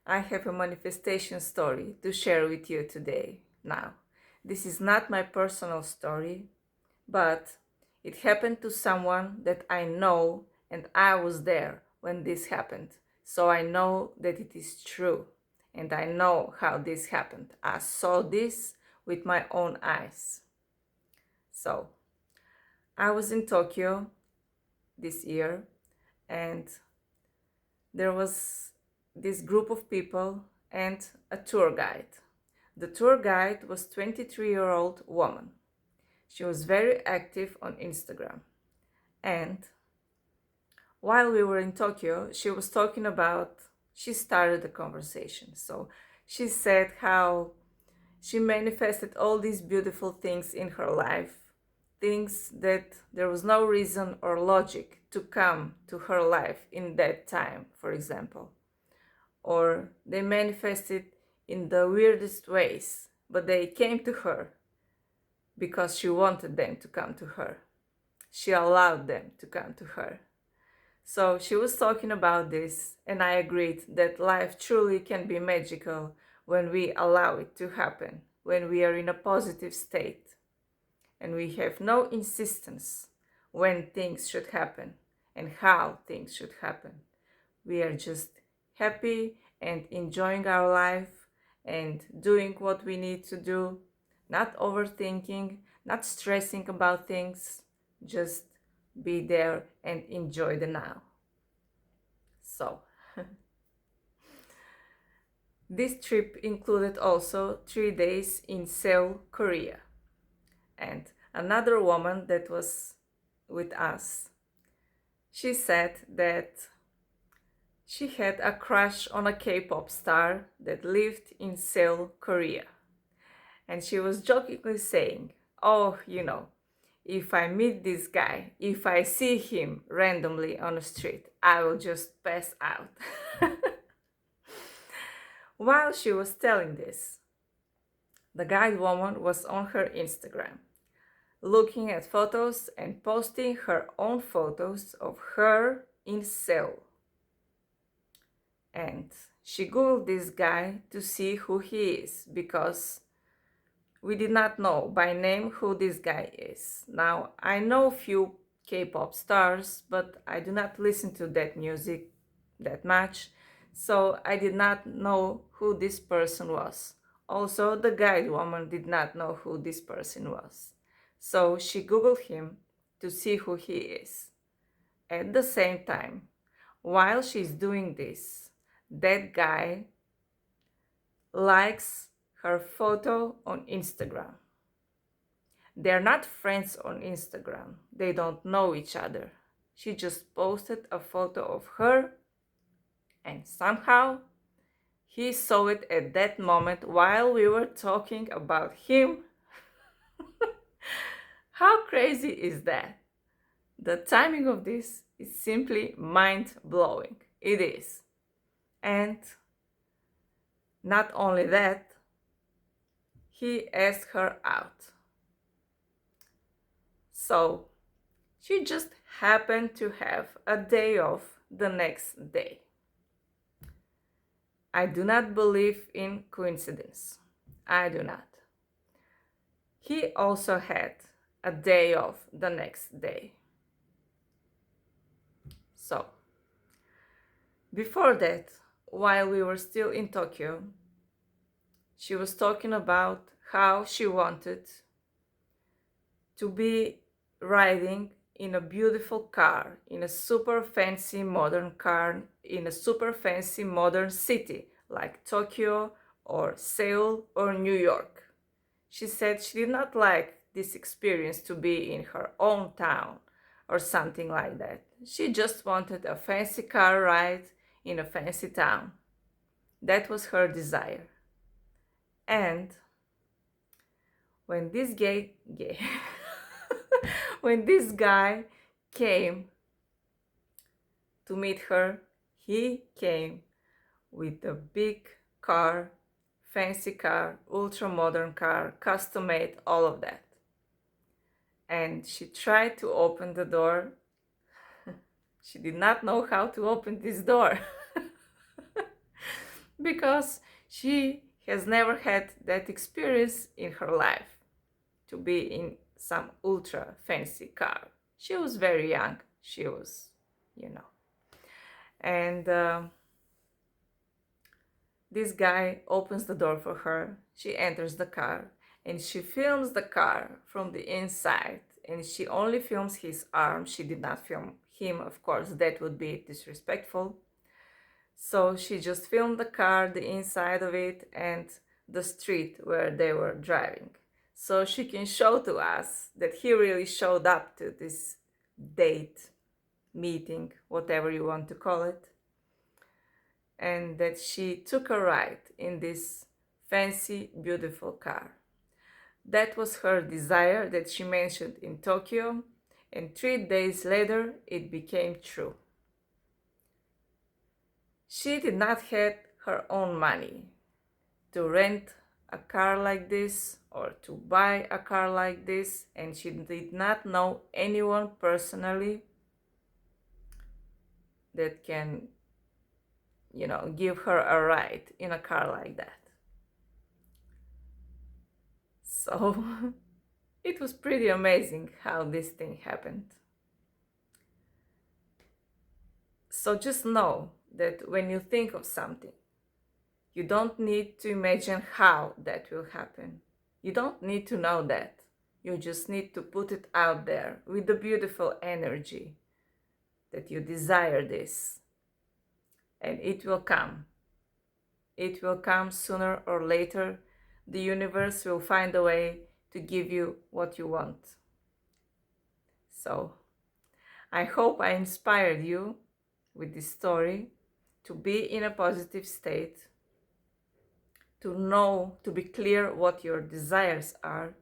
I have a manifestation story to share with you today. Now, this is not my personal story, but it happened to someone that I know, and I was there when this happened. So I know that it is true, and I know how this happened. I saw this with my own eyes. So, I was in Tokyo this year, and there was this group of people and a tour guide. The tour guide was 23-year-old woman. She was very active on Instagram. And while we were in Tokyo, she started the conversation. So she said how she manifested all these beautiful things in her life, things that there was no reason or logic to come to her life in that time, for example. Or they manifested in the weirdest ways, but they came to her because she wanted them to come to her. She allowed them to come to her. So she was talking about this, and I agreed that life truly can be magical when we allow it to happen, when we are in a positive state, and we have no insistence when things should happen and how things should happen. We are just happy and enjoying our life and doing what we need to do, not overthinking, not stressing about things, just be there and enjoy the now. So, this trip included also 3 days in Seoul, Korea. And another woman that was with us, she said that she had a crush on a K-pop star that lived in Seoul, Korea. And she was jokingly saying, oh, if I meet this guy, if I see him randomly on the street, I will just pass out. While she was telling this, the guide woman was on her Instagram, looking at photos and posting her own photos of her in Seoul. And she googled this guy to see who he is, because we did not know by name who this guy is. Now, I know few K-pop stars, but I do not listen to that music that much, so I did not know who this person was. Also, the guide woman did not know who this person was. So she googled him to see who he is. At the same time, while she's doing this, that guy likes her photo on Instagram. They're not friends on Instagram. They don't know each other. She just posted a photo of her, and somehow he saw it at that moment while we were talking about him. How crazy is that? The timing of this is simply mind-blowing. It is. And not only that, he asked her out. So she just happened to have a day off the next day. I do not believe in coincidence. I do not. He also had a day off the next day. So, before that, while we were still in Tokyo, she was talking about how she wanted to be riding in a beautiful car, in a super fancy modern car, in a super fancy modern city like Tokyo or Seoul or New York. She said she did not like this experience to be in her own town or something like that. She just wanted a fancy car ride in a fancy town. That was her desire. And when this when this guy came to meet her, he came with a big car, fancy car, ultra modern car, custom made, all of that. And she tried to open the door. She did not know how to open this door because she has never had that experience in her life to be in some ultra fancy car. She was very young. She was, you know. And this guy opens the door for her. She enters the car and she films the car from the inside. And she only films his arm. She did not film him, of course, that would be disrespectful. So she just filmed the car, the inside of it, and the street where they were driving. So she can show to us that he really showed up to this date, meeting, whatever you want to call it, and that she took a ride in this fancy, beautiful car. That was her desire that she mentioned in Tokyo, and 3 days later it became true. She did not have her own money to rent a car like this or to buy a car like this, and she did not know anyone personally that can, give her a ride in a car like that. So it was pretty amazing how this thing happened. So just know that when you think of something, you don't need to imagine how that will happen. You don't need to know that. You just need to put it out there with the beautiful energy that you desire this. And it will come. It will come sooner or later. The universe will find a way to give you what you want. So, I hope I inspired you with this story to be in a positive state, to know, to be clear what your desires are,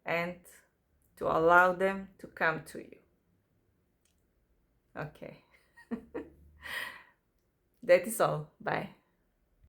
and to allow them to come to you. Okay. That is all. Bye.